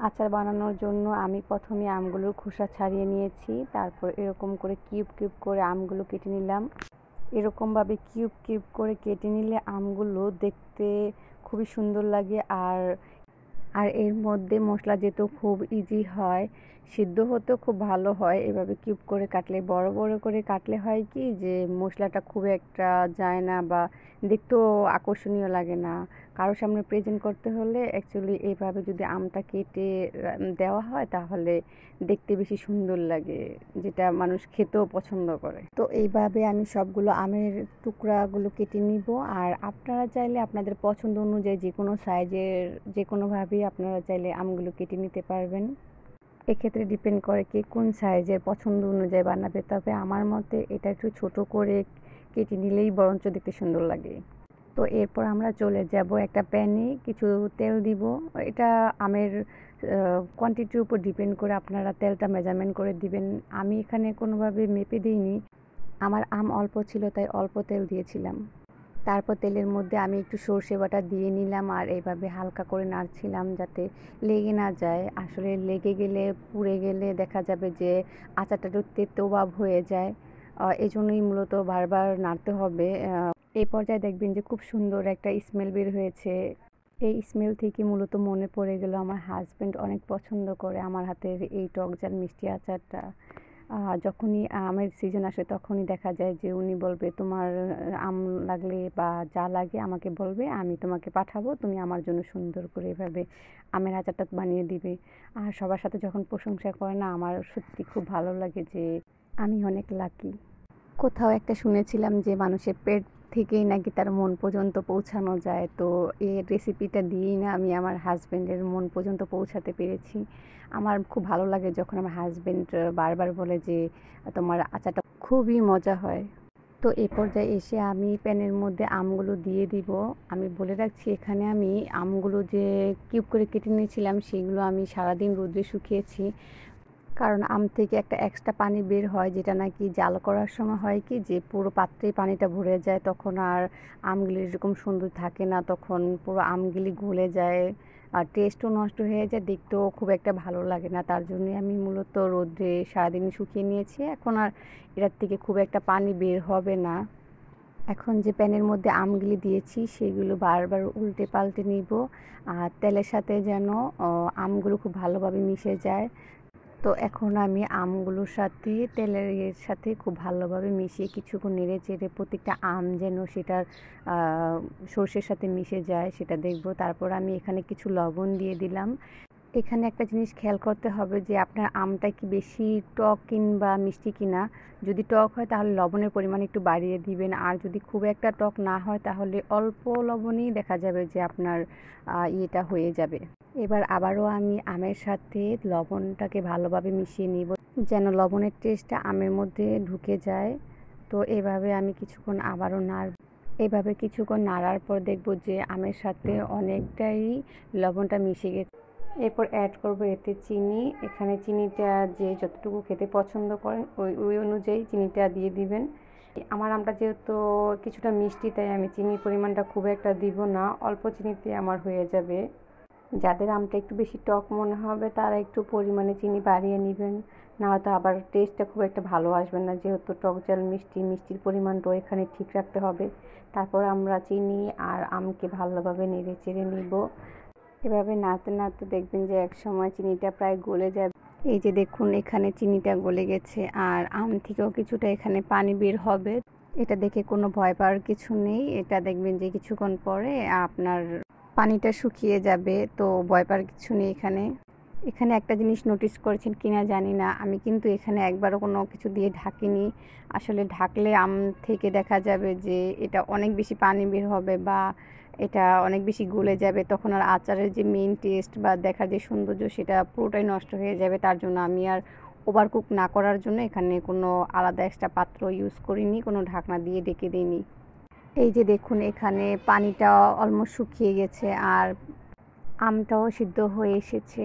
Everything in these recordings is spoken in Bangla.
আচার বানানোর জন্য আমি প্রথমে আমগুলোর খোসা ছাড়িয়ে নিয়েছি, তারপর এরকম করে কিউব কিউব করে আমগুলো কেটে নিলাম। এরকমভাবে কিউব কিউব করে কেটে নিলে আমগুলো দেখতে খুবই সুন্দর লাগে। আর আর এর মধ্যে মশলা যেহেতু খুব ইজি হয়, সিদ্ধ হতেও খুব ভালো হয়। এভাবে কিউব করে কাটলে, বড় বড় করে কাটলে হয় কি যে মশলাটা খুব একটা যায় না বা দেখতেও আকর্ষণীয় লাগে না। কারোর সামনে প্রেজেন্ট করতে হলে অ্যাকচুয়ালি এইভাবে যদি আমটা কেটে দেওয়া হয় তাহলে দেখতে বেশি সুন্দর লাগে, যেটা মানুষ খেতেও পছন্দ করে। তো এইভাবে আমি সবগুলো আমের টুকরাগুলো কেটে নিব। আর আপনারা চাইলে আপনাদের পছন্দ অনুযায়ী যে কোনো সাইজের, যে কোনোভাবেই আপনারা চাইলে আমগুলো কেটে নিতে পারবেন। এক্ষেত্রে ডিপেন্ড করে কে কোন সাইজের পছন্দ অনুযায়ী বানাবে। তবে আমার মতে এটা একটু ছোট করে কেটে নিলেই বরঞ্চ দেখতে সুন্দর লাগে। তো এরপর আমরা চলে যাব একটা প্যানে, কিছু তেল দিব। এটা আমের কোয়ান্টিটির উপর ডিপেন্ড করে আপনারা তেলটা মেজারমেন্ট করে দিবেন। আমি এখানে কোনোভাবে মেপে দিইনি, আমার আম অল্প ছিল তাই অল্প তেল দিয়েছিলাম। তারপর তেলের মধ্যে আমি একটু সর্ষে বাটা দিয়ে নিলাম আর এইভাবে হালকা করে নাড়ছিলাম যাতে লেগে না যায়। আসলে লেগে গেলে, পুড়ে গেলে দেখা যাবে যে আচারটা একটু তেতো ভাব হয়ে যায়। এই জন্যই মূলত বারবার নাড়তে হবে। এই পর্যায়ে দেখবেন যে খুব সুন্দর একটা স্মেল বের হয়েছে। এই স্মেল থেকে মূলত মনে পড়ে গেল আমার হাজব্যান্ড অনেক পছন্দ করে আমার হাতের এই টক ঝাল মিষ্টি আচারটা। যখনই আমের সিজন আসে তখনই দেখা যায় যে উনি বলবে, তোমার আম লাগলে বা যা লাগে আমাকে বলবে, আমি তোমাকে পাঠাবো, তুমি আমার জন্য সুন্দর করে এভাবে আমের আচারটা বানিয়ে দিবে। আর সবার সাথে যখন প্রশংসা করে না, আমার সত্যি খুব ভালো লাগে যে আমি অনেক লাকি। কোথাও একটা শুনেছিলাম যে মানুষের পেট থেকেই নাকি তার মন পর্যন্ত পৌঁছানো যায়। তো এই রেসিপিটা দিয়েই না আমি আমার হাজব্যান্ডের মন পর্যন্ত পৌঁছাতে পেরেছি। আমার খুব ভালো লাগে যখন আমার হাজব্যান্ড বারবার বলে যে তোমার আচারটা খুবই মজা হয়। তো এই পর্যায়ে এসে আমি প্যানের মধ্যে আমগুলো দিয়ে দিব। আমি বলে রাখছি, এখানে আমি আমগুলো যে কিউব করে কেটে নিয়েছিলাম সেগুলো আমি সারাদিন রোদ্রে শুকিয়েছি। কারণ আম থেকে একটা এক্সট্রা পানি বের হয়, যেটা নাকি জাল করার সময় হয় কি যে পুরো পাত্রেই পানিটা ভরে যায়, তখন আর আমগুলি এরকম সুন্দর থাকে না, তখন পুরো আমগুলি গলে যায় আর টেস্টও নষ্ট হয়ে যায়, দেখতেও খুব একটা ভালো লাগে না। তার জন্যই আমি মূলত রোদ্রে সারাদিন শুকিয়ে নিয়েছি। এখন আর এটার থেকে খুব একটা পানি বের হবে না। এখন যে প্যানের মধ্যে আমগুলি দিয়েছি সেগুলো বারবার উল্টে পাল্টে নিব আর তেলের সাথে যেন আমগুলো খুব ভালোভাবে মিশে যায়। তো এখন আমি আমগুলোর সাথে তেলের সাথে খুব ভালোভাবে মিশিয়ে কিছুক্ষণ নেড়ে চেড়ে প্রত্যেকটা আম যেন সেটার সর্ষের সাথে মিশে যায় সেটা দেখব। তারপর আমি এখানে কিছু লবণ দিয়ে দিলাম। এখানে একটা জিনিস খেয়াল করতে হবে যে আপনার আমটা কি বেশি টক কিংবা মিষ্টি কিনা। যদি টক হয় তাহলে লবণের পরিমাণ একটু বাড়িয়ে দিবেন, আর যদি খুব একটা টক না হয় তাহলে অল্প লবণেই দেখা যাবে যে আপনার ইয়েটা হয়ে যাবে। এবার আবারও আমি আমের সাথে লবণটাকে ভালোভাবে মিশিয়ে নিব যেন লবণের টেস্টটা আমের মধ্যে ঢুকে যায়। তো এভাবে আমি কিছুক্ষণ আবারও এভাবে কিছুক্ষণ নাড়ার পর দেখব যে আমের সাথে অনেকটাই লবণটা মিশে গেছে। এরপর অ্যাড করব এতে চিনি। এখানে চিনিটা যে যতটুকু খেতে পছন্দ করেন ওই অনুযায়ী চিনিটা দিয়ে দিবেন। আমার আমটা যেহেতু কিছুটা মিষ্টি তাই আমি চিনির পরিমাণটা খুব একটা দিব না, অল্প চিনিতে আমার হয়ে যাবে। যাদের আমটা একটু বেশি টক মনে হবে তারা একটু পরিমাণে চিনি বাড়িয়ে নেবেন, না হয়তো আবার টেস্টটা খুব একটা ভালো আসবে না। যেহেতু টক ঝাল মিষ্টি, মিষ্টির পরিমাণটাও এখানে ঠিক রাখতে হবে। তারপর আমরা চিনি আর আমকে ভালোভাবে নেড়ে চেড়ে নিব। এভাবে নাড়তে নাড়তে দেখবেন যে একসময় চিনিটা প্রায় গলে যাবে। এই যে দেখুন এখানে চিনিটা গলে গেছে আর আম থেকেও কিছুটা এখানে পানি বের হবে। এটা দেখে কোনো ভয় পাওয়ার কিছু নেই। এটা দেখবেন যে কিছুক্ষণ পরে আপনার পানিটা শুকিয়ে যাবে, তো ভয় পাওয়ার কিছু নেই। এখানে এখানে একটা জিনিস নোটিস করেছেন কিনা জানি না, আমি কিন্তু এখানে একবারও কোনো কিছু দিয়ে ঢাকিনি। আসলে ঢাকলে আম থেকে দেখা যাবে যে এটা অনেক বেশি পানি বের হবে বা এটা অনেক বেশি গলে যাবে, তখন আর আচারের যে মেইন টেস্ট বা দেখার যে সৌন্দর্য সেটা পুরোটাই নষ্ট হয়ে যাবে। তার জন্য আমি আর ওভারকুক না করার জন্য এখানে কোনো আলাদা এক্সট্রা পাত্র ইউজ করিনি, কোনো ঢাকনা দিয়ে ঢেকে দিইনি। এই যে দেখুন এখানে পানিটা অলমোস্ট শুকিয়ে গেছে আর আমটাও সিদ্ধ হয়ে এসেছে।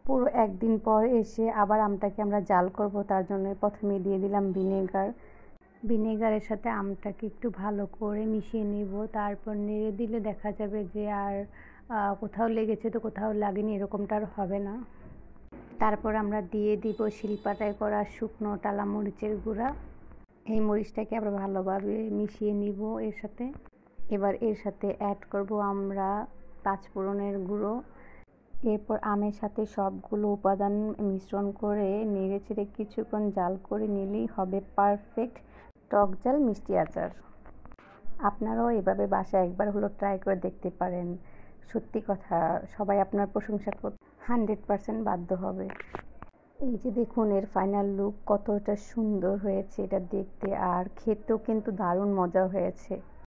পুরো একদিন পর এসে আবার আমটাকে আমরা জাল করব, তার জন্য প্রথমে দিয়ে দিলাম ভিনেগার। ভিনেগারের সাথে আমটাকে একটু ভালো করে মিশিয়ে নিব, তারপর নেড়ে দিলে দেখা যাবে যে আর কোথাও লেগেছে তো কোথাও লাগেনি, এরকমটা আর হবে না। তারপর আমরা দিয়ে দিব শিলপাটায় করা শুকনো টালা মরিচের গুঁড়া। এই মরিচটাকে আবার ভালোভাবে মিশিয়ে নিব এর সাথে। এবার এর সাথে অ্যাড করব আমরা পাঁচফোড়নের গুঁড়ো। এরপর আমের সাথে সবগুলো উপাদান মিশ্রণ করে নেড়েচেড়ে কিছুক্ষণ জাল করে নিলেই হবে পারফেক্ট টক ঝাল মিষ্টি আচার। আপনারাও এভাবে বাসায় একবার হলো ট্রাই করে দেখতে পারেন। সত্যি কথা, সবাই আপনার প্রশংসা করতে 100% বাধ্য হবে। এই যে দেখুন এর ফাইনাল লুক কতটা সুন্দর হয়েছে এটা দেখতে, আর খেতেও কিন্তু দারুণ মজা হয়েছে।